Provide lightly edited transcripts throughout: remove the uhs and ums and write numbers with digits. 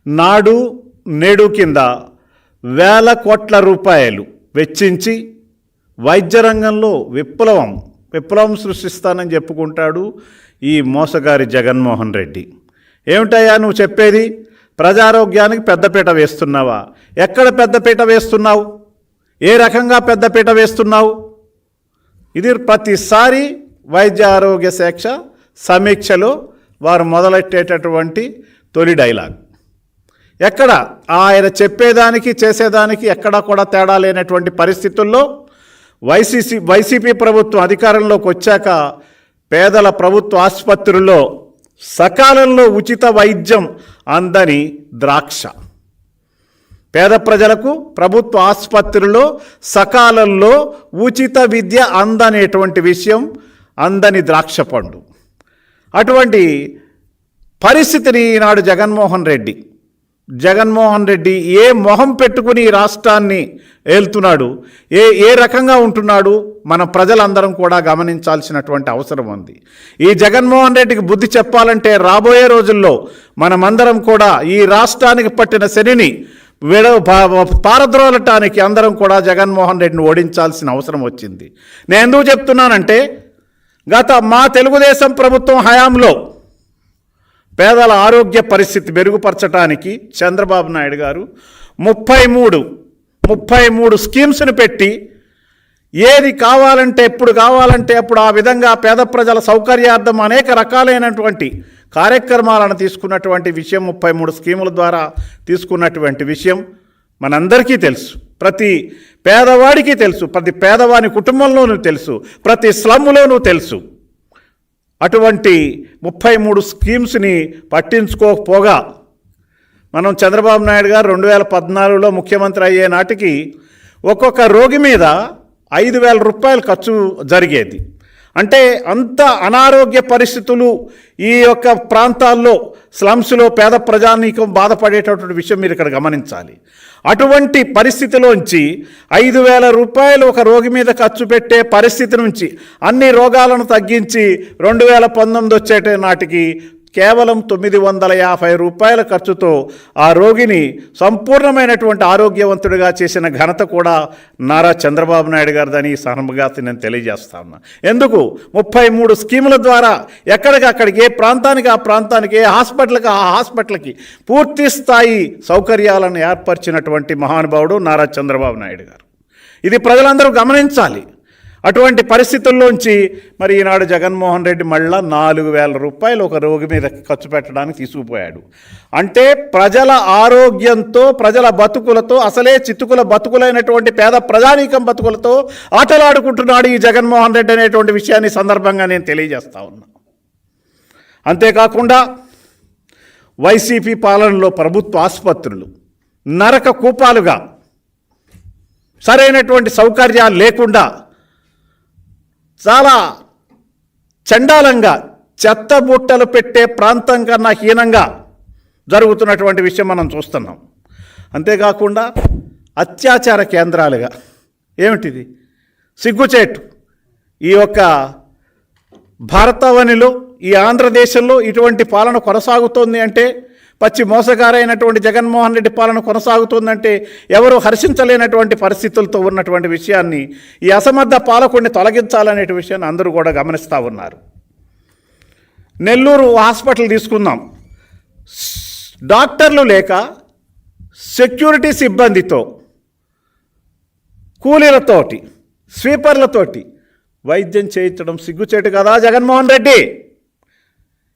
నాడు నేడు కింద వేల కోట్ల రూపాయలు వెచ్చించి వైద్య రంగంలో విప్లవం సృష్టిస్తానని చెప్పుకుంటాడు ఈ మోసగారి జగన్మోహన్ రెడ్డి. ఏమిటయ్యా నువ్వు చెప్పేది? ప్రజారోగ్యానికి పెద్దపీట వేస్తున్నావా? ఎక్కడ పెద్దపీట వేస్తున్నావు? ఏ రకంగా పెద్దపీట వేస్తున్నావు? ఇది ప్రతిసారి వైద్య ఆరోగ్య శాఖ సమీక్షలో వారు మొదలెట్టేటటువంటి తొలి డైలాగ్. ఎక్కడ ఆయన చెప్పేదానికి చేసేదానికి ఎక్కడా కూడా తేడా లేనటువంటి పరిస్థితుల్లో వైసీపీ ప్రభుత్వం అధికారంలోకి వచ్చాక పేదల ప్రభుత్వ ఆసుపత్రుల్లో సకాలంలో ఉచిత వైద్యం అందని ద్రాక్ష. పేద ప్రజలకు ప్రభుత్వ ఆసుపత్రుల్లో సకాలంలో ఉచిత విద్య అందనేటువంటి విషయం అందని ద్రాక్ష పండు. అటువంటి పరిస్థితిని ఈనాడు జగన్మోహన్ రెడ్డి ఏ మొహం పెట్టుకుని ఈ రాష్ట్రాన్ని ఏలుతున్నాడు, ఏ రకంగా ఉంటున్నాడు, మన ప్రజలందరం కూడా గమనించాల్సినటువంటి అవసరం ఉంది. ఈ జగన్మోహన్ రెడ్డికి బుద్ధి చెప్పాలంటే రాబోయే రోజుల్లో మనమందరం కూడా ఈ రాష్ట్రానికి పట్టిన శనిని పారద్రోలటానికి అందరం కూడా జగన్మోహన్ రెడ్డిని ఓడించాల్సిన అవసరం వచ్చింది. నేను ఎందుకు చెప్తున్నానంటే మా తెలుగుదేశం ప్రభుత్వం హయాంలో పేదల ఆరోగ్య పరిస్థితి మెరుగుపరచడానికి చంద్రబాబు నాయుడు గారు 33 స్కీమ్స్ని పెట్టి ఏది కావాలంటే ఎప్పుడు కావాలంటే అప్పుడు ఆ విధంగా పేద ప్రజల సౌకర్యార్థం అనేక రకాలైనటువంటి కార్యక్రమాలను తీసుకున్నటువంటి విషయం, 33 స్కీముల ద్వారా తీసుకున్నటువంటి విషయం మనందరికీ తెలుసు. ప్రతి పేదవాడికి తెలుసు, ప్రతి పేదవాని కుటుంబంలోనూ తెలుసు, ప్రతి స్లమ్లోనూ తెలుసు. అటువంటి 33 స్కీమ్స్ని పట్టించుకోకపోగా మనం చంద్రబాబు నాయుడు గారు 2014లో ముఖ్యమంత్రి అయ్యే నాటికి ఒక్కొక్క రోగి మీద 5,000 రూపాయలు ఖర్చు జరిగేది. అంటే అంత అనారోగ్య పరిస్థితులు ఈ యొక్క ప్రాంతాల్లో స్లమ్స్లో పేద ప్రజానీకం బాధపడేటటువంటి విషయం మీరు ఇక్కడ గమనించాలి. అటువంటి పరిస్థితిలోంచి 5,000 రూపాయలు ఒక రోగి మీద ఖర్చు పెట్టే పరిస్థితి నుంచి అన్ని రోగాలను తగ్గించి 2019 వచ్చేట నాటికి కేవలం 950 రూపాయల ఖర్చుతో ఆ రోగిని సంపూర్ణమైనటువంటి ఆరోగ్యవంతుడిగా చేసిన ఘనత కూడా నారా చంద్రబాబు నాయుడు గారిదని ఈ సందర్భంగా నేను తెలియజేస్తా ఉన్నా. ఎందుకు 33 స్కీముల ద్వారా ఎక్కడికక్కడికి ఏ ప్రాంతానికి ఆ ప్రాంతానికి, ఏ హాస్పిటల్కి ఆ హాస్పిటల్కి పూర్తి స్థాయి సౌకర్యాలను ఏర్పరిచినటువంటి మహానుభావుడు నారా చంద్రబాబు నాయుడు గారు. ఇది ప్రజలందరూ గమనించాలి. అటువంటి పరిస్థితుల్లోంచి మరి ఈనాడు జగన్మోహన్ రెడ్డి మళ్ళా 4,000 రూపాయలు ఒక రోగి మీద ఖర్చు పెట్టడానికి తీసుకుపోయాడు. అంటే ప్రజల ఆరోగ్యంతో, ప్రజల బతుకులతో, అసలే చితుకుల బతుకులైనటువంటి పేద ప్రజానీకం బతుకులతో ఆటలాడుకుంటున్నాడు ఈ జగన్మోహన్ రెడ్డి అనేటువంటి విషయాన్ని సందర్భంగా నేను తెలియజేస్తా ఉన్నా. అంతేకాకుండా వైసీపీ పాలనలో ప్రభుత్వ ఆసుపత్రులు నరక కూపాలుగా, సరైనటువంటి సౌకర్యాలు లేకుండా చాలా చండాలంగా చెత్త బుట్టలు పెట్టే ప్రాంతం కన్నా హీనంగా జరుగుతున్నటువంటి విషయం మనం చూస్తున్నాం. అంతేకాకుండా అత్యాచార కేంద్రాలుగా, ఏమిటిది సిగ్గుచేటు. ఈ యొక్క భారతావనిలో, ఈ ఆంధ్రదేశంలో ఇటువంటి పాలన కొనసాగుతోంది అంటే, పచ్చి మోసగారైనటువంటి జగన్మోహన్ రెడ్డి పాలన కొనసాగుతుందంటే ఎవరు హర్షించలేనటువంటి పరిస్థితులతో ఉన్నటువంటి విషయాన్ని, ఈ అసమర్థ పాలకుడిని తొలగించాలనే విషయాన్ని అందరూ కూడా గమనిస్తూ ఉన్నారు. నెల్లూరు హాస్పిటల్ తీసుకుందాం. డాక్టర్లు లేక సెక్యూరిటీ సిబ్బందితో, కూలీలతోటి, స్వీపర్లతోటి వైద్యం చేయించడం సిగ్గుచేటు కదా జగన్మోహన్ రెడ్డి?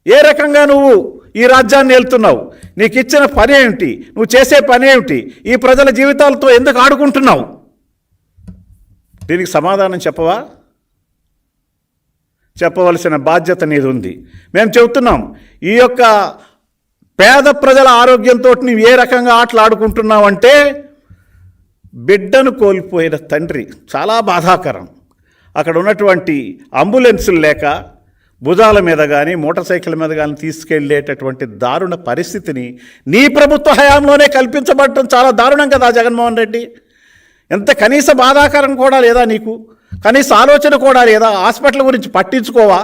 ఏ రకంగా నువ్వు ఈ రాజ్యాన్ని వెళ్తున్నావు? నీకు ఇచ్చిన పని ఏమిటి? నువ్వు చేసే పని ఏమిటి? ఈ ప్రజల జీవితాలతో ఎందుకు ఆడుకుంటున్నావు? దీనికి సమాధానం చెప్పవా? చెప్పవలసిన బాధ్యత నీది ఉంది. మేము చెబుతున్నాం, ఈ యొక్క పేద ప్రజల ఆరోగ్యంతో నువ్వు ఏ రకంగా ఆటలాడుకుంటున్నావంటే, బిడ్డను కోల్పోయిన తండ్రి, చాలా బాధాకరం. అక్కడ ఉన్నటువంటి అంబులెన్సులు లేక భుజాల మీద కానీ మోటార్ సైకిల్ మీద కానీ తీసుకెళ్లేటటువంటి దారుణ పరిస్థితిని నీ ప్రభుత్వ హయాంలోనే కల్పించబడటం చాలా దారుణం కదా జగన్మోహన్ రెడ్డి. ఎంత కనీస బాధాకరం కూడా లేదా నీకు? కనీస ఆలోచన కూడా లేదా? హాస్పిటల్ గురించి పట్టించుకోవా?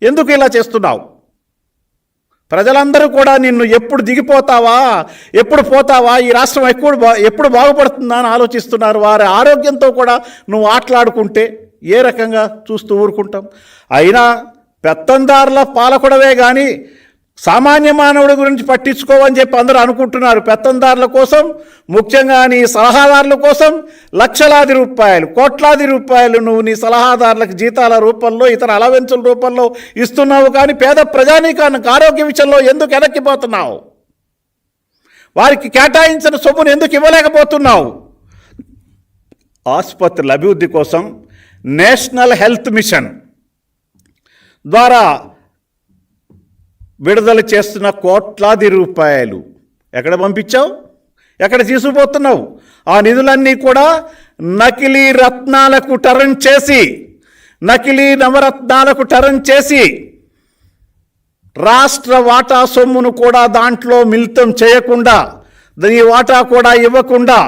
ఎందుకు ఇలా చేస్తున్నావు? ప్రజలందరూ కూడా నిన్ను ఎప్పుడు దిగిపోతావా, ఎప్పుడు పోతావా, ఈ రాష్ట్రం ఎప్పుడు బాగుపడుతుందా అని ఆలోచిస్తున్నారు. వారి ఆరోగ్యంతో కూడా నువ్వు ఆటలాడుకుంటే ఏ రకంగా చూస్తూ ఊరుకుంటాం? అయినా పెత్తందారుల పాలకుడవే కానీ సామాన్య మానవుడి గురించి పట్టించుకోవని చెప్పి అందరూ అనుకుంటున్నారు. పెత్తందారుల కోసం, ముఖ్యంగా నీ సలహాదారుల కోసం లక్షలాది రూపాయలు, కోట్లాది రూపాయలు నువ్వు నీ సలహాదారులకు జీతాల రూపంలో, ఇతర అలవెన్సుల రూపంలో ఇస్తున్నావు. కానీ పేద ప్రజానీకానికి ఆరోగ్య విషయంలో ఎందుకు వెనక్కిపోతున్నావు? వారికి కేటాయించిన సొమ్మును ఎందుకు ఇవ్వలేకపోతున్నావు? ఆసుపత్రుల అభివృద్ధి కోసం నేషనల్ హెల్త్ మిషన్ ద్వారా విడుదల చేస్తున్న కోట్లాది రూపాయలు ఎక్కడ పంపించావు? ఎక్కడ తీసుకుపోతున్నావు? ఆ నిధులన్నీ కూడా నకిలీ రత్నాలకు టర్న్ చేసి, నకిలీ నవరత్నాలకు టర్న్ చేసి రాష్ట్ర వాటా సొమ్మును కూడా దాంట్లో మిళితం చేయకుండా, ఈ వాటా కూడా ఇవ్వకుండా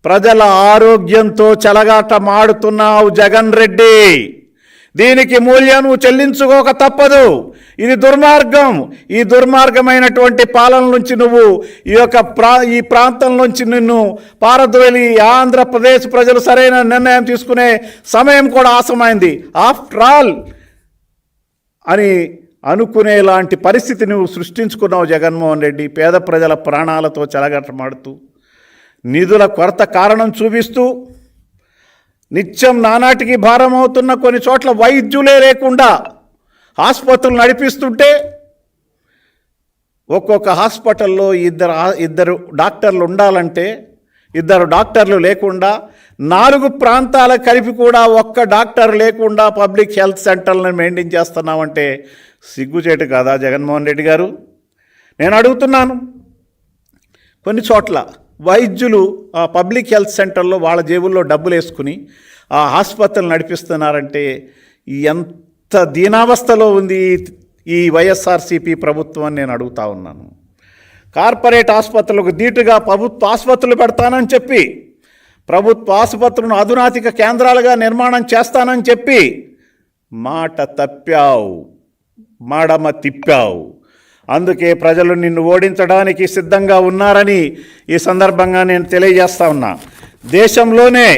ప్రజల ఆరోగ్యంతో చెలగాటమాడుతున్నావు జగన్ రెడ్డి. దీనికి మూల్యం నువ్వు చెల్లించుకోక తప్పదు. ఇది దుర్మార్గం. ఈ దుర్మార్గమైనటువంటి పాలన నుంచి నువ్వు ఈ ప్రాంతం నుంచి నిన్ను పారద్రోలి ఆంధ్రప్రదేశ్ ప్రజలు సరైన నిర్ణయం తీసుకునే సమయం కూడా ఆసమైంది. ఆఫ్టర్ ఆల్ అని అనుకునేలాంటి పరిస్థితి నువ్వు సృష్టించుకున్నావు జగన్మోహన్ రెడ్డి. పేద ప్రజల ప్రాణాలతో చెలగాటమాడుతూ, నిధుల కొరత కారణం చూపిస్తూ, నిత్యం నానాటికి భారం అవుతున్న కొన్ని చోట్ల వైద్యులే లేకుండా ఆసుపత్రులు నడిపిస్తుంటే, ఒక్కొక్క హాస్పిటల్లో ఇద్దరు డాక్టర్లు ఉండాలంటే ఇద్దరు డాక్టర్లు లేకుండా, 4 ప్రాంతాల కలిపి కూడా ఒక్క డాక్టర్ లేకుండా పబ్లిక్ హెల్త్ సెంటర్లను మెయింటైన్ చేస్తున్నామంటే సిగ్గుచేటు కాదా జగన్మోహన్ రెడ్డి గారు? నేను అడుగుతున్నాను. కొన్ని చోట్ల వైద్యులు ఆ పబ్లిక్ హెల్త్ సెంటర్లో వాళ్ళ జేబుల్లో డబ్బులు వేసుకుని ఆ ఆసుపత్రులు నడిపిస్తున్నారంటే ఎంత దీనావస్థలో ఉంది ఈ వైఎస్ఆర్సీపీ ప్రభుత్వం అని నేను అడుగుతా ఉన్నాను. కార్పొరేట్ ఆసుపత్రులకు ధీటుగా ప్రభుత్వ ఆసుపత్రులు పెడతానని చెప్పి, ప్రభుత్వ ఆసుపత్రులను అధునాతిక కేంద్రాలుగా నిర్మాణం చేస్తానని చెప్పి మాట తప్పావు, మడమ తిప్పావు. అందుకే ప్రజలు నిన్ను ఓడించడానికి సిద్ధంగా ఉన్నారని ఈ సందర్భంగా నేను తెలియజేస్తా ఉన్నా. దేశంలోనే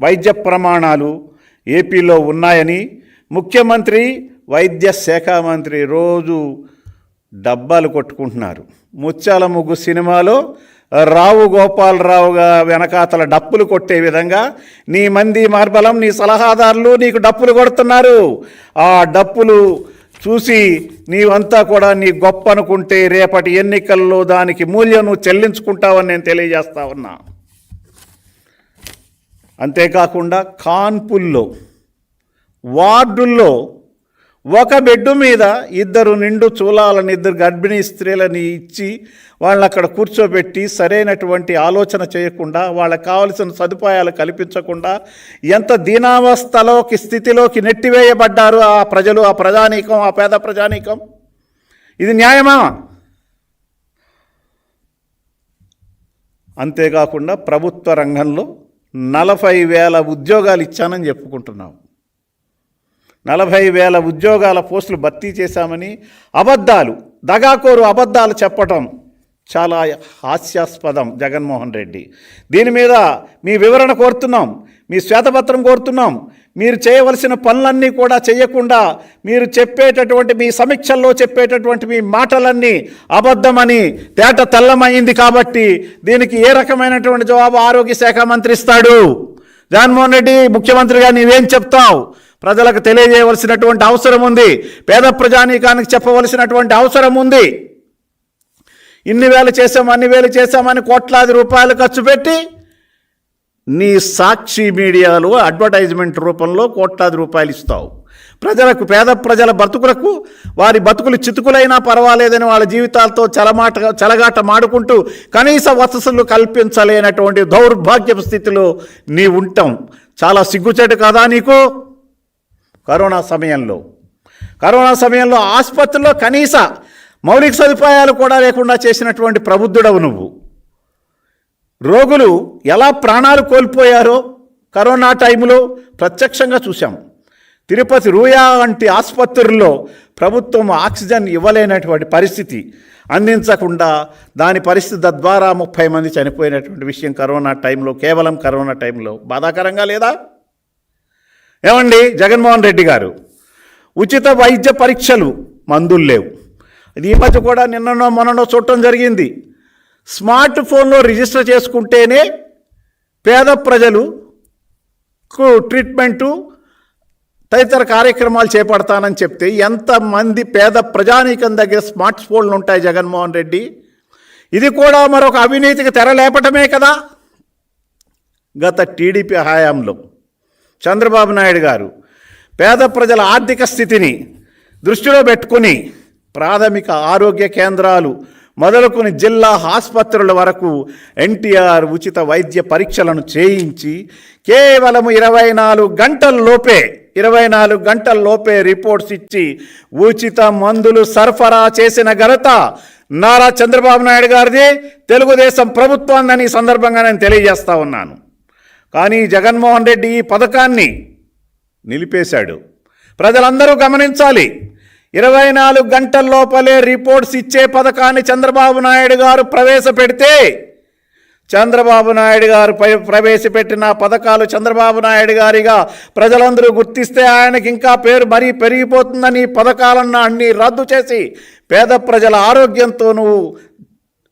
వైద్య ప్రమాణాలు ఏపీలో ఉన్నాయని ముఖ్యమంత్రి, వైద్య శాఖ మంత్రి రోజు డబ్బాలు కొట్టుకుంటున్నారు. ముత్యాల ముగ్గు సినిమాలో రావు గోపాలరావుగా వెనకాతల డప్పులు కొట్టే విధంగా నీ మంది మార్బలం, నీ సలహాదారులు నీకు డప్పులు కొడుతున్నారు. ఆ డప్పులు చూసి నీవంతా కూడా నీ గొప్ప అనుకుంటే రేపటి ఎన్నికల్లో దానికి మూల్యం నువ్వు చెల్లించుకుంటావని నేను తెలియజేస్తా ఉన్నా. అంతేకాకుండా కాన్పుల్లో, వార్డుల్లో ఒక బెడ్ మీద 2 నిండు చూలాలని, 2 గర్భిణీ స్త్రీలని ఇచ్చి వాళ్ళని అక్కడ కూర్చోబెట్టి సరైనటువంటి ఆలోచన చేయకుండా, వాళ్ళకి కావలసిన సదుపాయాలు కల్పించకుండా ఎంత దీనావస్థలోకి స్థితిలోకి నెట్టివేయబడ్డారు ఆ ప్రజలు, ఆ ప్రజానీకం, ఆ పేద ప్రజానీకం. ఇది న్యాయమా? అంతేకాకుండా ప్రభుత్వ రంగంలో 40,000 ఉద్యోగాలు ఇచ్చానని చెప్పుకుంటున్నావు. 40,000 ఉద్యోగాల పోస్టులు భర్తీ చేశామని అబద్ధాలు, దగాకోరు అబద్ధాలు చెప్పటం చాలా హాస్యాస్పదం జగన్మోహన్ రెడ్డి. దీని మీద మీ వివరణ కోరుతున్నాం, మీ శ్వేతపత్రం కోరుతున్నాం. మీరు చేయవలసిన పనులన్నీ కూడా చేయకుండా మీరు చెప్పేటటువంటి మీ సమీక్షల్లో చెప్పేటటువంటి మీ మాటలన్నీ అబద్ధమని తేట తెల్లమైంది. కాబట్టి దీనికి ఏ రకమైనటువంటి జవాబు ఆరోగ్య శాఖ మంత్రి ఇస్తాడు? జగన్మోహన్ రెడ్డి ముఖ్యమంత్రిగా నీవేం చెప్తావు? ప్రజలకు తెలియజేయవలసినటువంటి అవసరం ఉంది. పేద ప్రజానీకానికి చెప్పవలసినటువంటి అవసరం ఉంది. ఇన్ని వేలు చేసాం, అన్ని వేలు చేశామని కోట్లాది రూపాయలు ఖర్చు పెట్టి నీ సాక్షి మీడియాలో అడ్వర్టైజ్మెంట్ రూపంలో కోట్లాది రూపాయలు ఇస్తావు. ప్రజలకు, పేద ప్రజల బతుకులకు, వారి బతుకులు చితుకులైనా పర్వాలేదని వాళ్ళ జీవితాలతో చెలగాట మాడుకుంటూ కనీస వసతులు కల్పించలేనటువంటి దౌర్భాగ్యపు స్థితిలో నీ ఉంటాం. చాలా సిగ్గుచేటు కాదా నీకు? కరోనా సమయంలో ఆసుపత్రిలో కనీస మౌలిక సదుపాయాలు కూడా లేకుండా చేసినటువంటి ప్రబుద్ధుడవు నువ్వు. రోగులు ఎలా ప్రాణాలు కోల్పోయారో కరోనా టైంలో ప్రత్యక్షంగా చూశాం. తిరుపతి రూయా వంటి ఆసుపత్రుల్లో ప్రభుత్వం ఆక్సిజన్ ఇవ్వలేనటువంటి పరిస్థితి, అందించకుండా దాని పరిస్థితి తద్వారా 30 మంది చనిపోయినటువంటి విషయం కరోనా టైంలో, కేవలం కరోనా టైంలో బాధాకరంగా లేదా? ఏమండి జగన్మోహన్ రెడ్డి గారు, ఉచిత వైద్య పరీక్షలు, మందులు లేవు. ఇది ఈ మధ్య కూడా నిన్ననో మొన్ననో చూడటం జరిగింది. స్మార్ట్ ఫోన్లో రిజిస్టర్ చేసుకుంటేనే పేద ప్రజలకు ట్రీట్మెంటు తదితర కార్యక్రమాలు చేపడతానని చెప్తే ఎంతమంది పేద ప్రజానీకం దగ్గర స్మార్ట్ ఫోన్లు ఉంటాయి జగన్మోహన్ రెడ్డి? ఇది కూడా మరొక అవినీతికి తెరలేపటమే కదా. గత టీడీపీ హయాంలో చంద్రబాబు నాయుడు గారు పేద ప్రజల ఆర్థిక స్థితిని దృష్టిలో పెట్టుకుని ప్రాథమిక ఆరోగ్య కేంద్రాలు మొదలుకొని జిల్లా ఆసుపత్రుల వరకు ఎన్టీఆర్ ఉచిత వైద్య పరీక్షలను చేయించి కేవలం 24 గంటల్లోపే రిపోర్ట్స్ ఇచ్చి ఉచిత మందులు సరఫరా చేసిన ఘనత నారా చంద్రబాబు నాయుడు గారిది, తెలుగుదేశం ప్రభుత్వాన్ని సందర్భంగా నేను తెలియజేస్తా ఉన్నాను. కానీ జగన్మోహన్ రెడ్డి ఈ పథకాన్ని నిలిపేశాడు. ప్రజలందరూ గమనించాలి. 24 గంటల లోపలే రిపోర్ట్స్ ఇచ్చే పథకాన్ని చంద్రబాబు నాయుడు గారు ప్రవేశపెడితే, చంద్రబాబు నాయుడు గారు ప్రవేశపెట్టిన పథకాలు చంద్రబాబు నాయుడు గారిగా ప్రజలందరూ గుర్తిస్తే ఆయనకి ఇంకా పేరు మరీ పెరిగిపోతుందని పథకాలన్నా అన్నీ రద్దు చేసి పేద ప్రజల ఆరోగ్యంతో నువ్వు